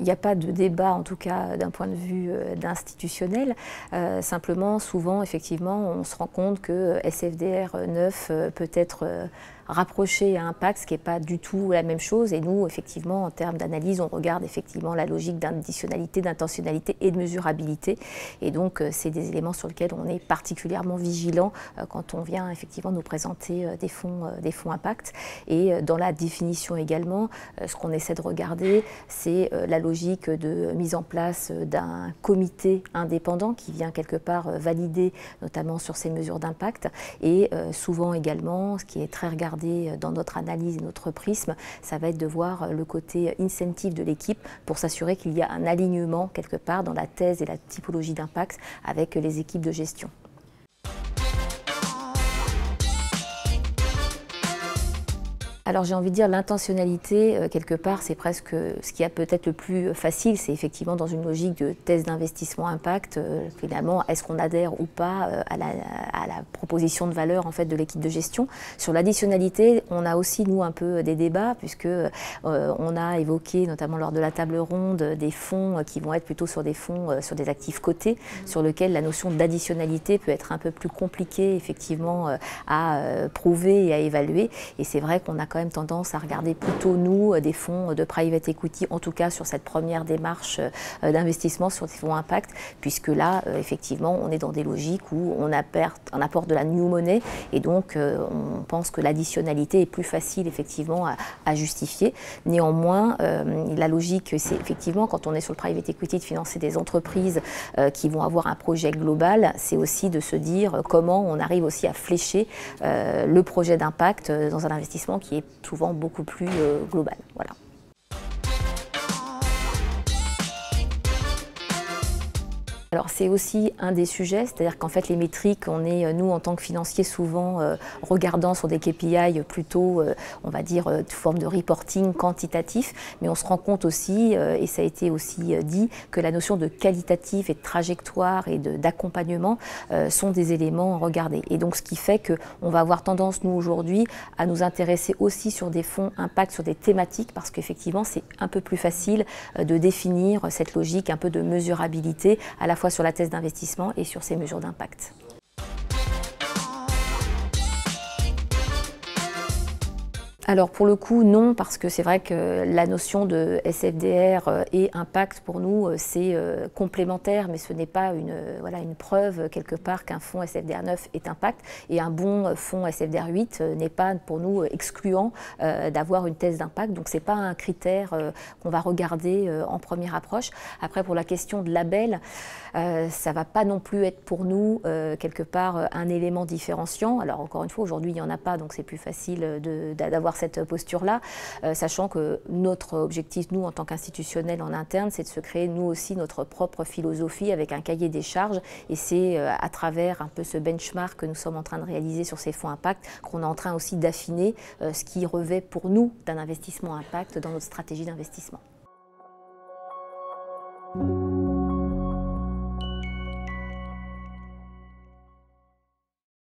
il n'y a pas de débat, en tout cas d'un point de vue d'institutionnel. Simplement, souvent, effectivement, on se rend compte que SFDR 9 peut être rapproché à impact, ce qui n'est pas du tout la même chose. Et nous, effectivement, en termes d'analyse, on regarde effectivement la logique d'additionnalité, d'intentionnalité et de mesurabilité. Et donc, c'est des éléments sur lesquels on est particulièrement vigilant quand on vient effectivement nous présenter des fonds impact. Et dans la définition également, ce qu'on essaie de regarder, c'est la logique de mise en place d'un comité indépendant qui vient quelque part valider notamment sur ces mesures d'impact. Et souvent également, ce qui est très regardé dans notre analyse et notre prisme, ça va être de voir le côté incentive de l'équipe pour s'assurer qu'il y a un alignement quelque part dans la thèse et la typologie d'impact avec les équipes de gestion. Alors j'ai envie de dire l'intentionnalité, quelque part, c'est presque ce qui est peut-être le plus facile, c'est effectivement dans une logique de thèse d'investissement impact, finalement, est-ce qu'on adhère ou pas à la proposition de valeur en fait, de l'équipe de gestion. Sur l'additionnalité, on a aussi, nous, un peu des débats, puisque on a évoqué, notamment lors de la table ronde, des fonds qui vont être plutôt sur des fonds, sur des actifs cotés, sur lesquels la notion d'additionnalité peut être un peu plus compliquée, effectivement, à prouver et à évaluer. Et c'est vrai qu'on a quand même tendance à regarder plutôt, nous, des fonds de private equity, en tout cas sur cette première démarche d'investissement sur des fonds impact, puisque là, effectivement, on est dans des logiques où on apporte de la new money, et donc on pense que l'additionnalité est plus facile, effectivement, à justifier. Néanmoins, la logique, c'est effectivement, quand on est sur le private equity, de financer des entreprises qui vont avoir un projet global, c'est aussi de se dire comment on arrive aussi à flécher le projet d'impact dans un investissement qui est souvent beaucoup plus global. Voilà. Alors c'est aussi un des sujets, c'est-à-dire qu'en fait les métriques, on est nous en tant que financiers souvent regardant sur des KPI plutôt, on va dire, sous forme de reporting quantitatif, mais on se rend compte aussi, et ça a été aussi dit, que la notion de qualitatif et de trajectoire et d'accompagnement sont des éléments regardés. Et donc ce qui fait qu'on va avoir tendance, nous aujourd'hui, à nous intéresser aussi sur des fonds impact, sur des thématiques, parce qu'effectivement c'est un peu plus facile de définir cette logique un peu de mesurabilité, à la fois sur la thèse d'investissement et sur ces mesures d'impact. Alors pour le coup non, parce que c'est vrai que la notion de SFDR et impact pour nous c'est complémentaire, mais ce n'est pas une preuve quelque part qu'un fonds SFDR 9 est impact, et un bon fonds SFDR 8 n'est pas pour nous excluant d'avoir une thèse d'impact, donc c'est pas un critère qu'on va regarder en première approche. Après pour la question de label, ça va pas non plus être pour nous quelque part un élément différenciant. Alors encore une fois aujourd'hui il n'y en a pas, donc c'est plus facile d'avoir cette posture-là, sachant que notre objectif, nous, en tant qu'institutionnels en interne, c'est de se créer, nous aussi, notre propre philosophie avec un cahier des charges, et c'est à travers un peu ce benchmark que nous sommes en train de réaliser sur ces fonds impact qu'on est en train aussi d'affiner ce qui revêt pour nous d'un investissement impact dans notre stratégie d'investissement.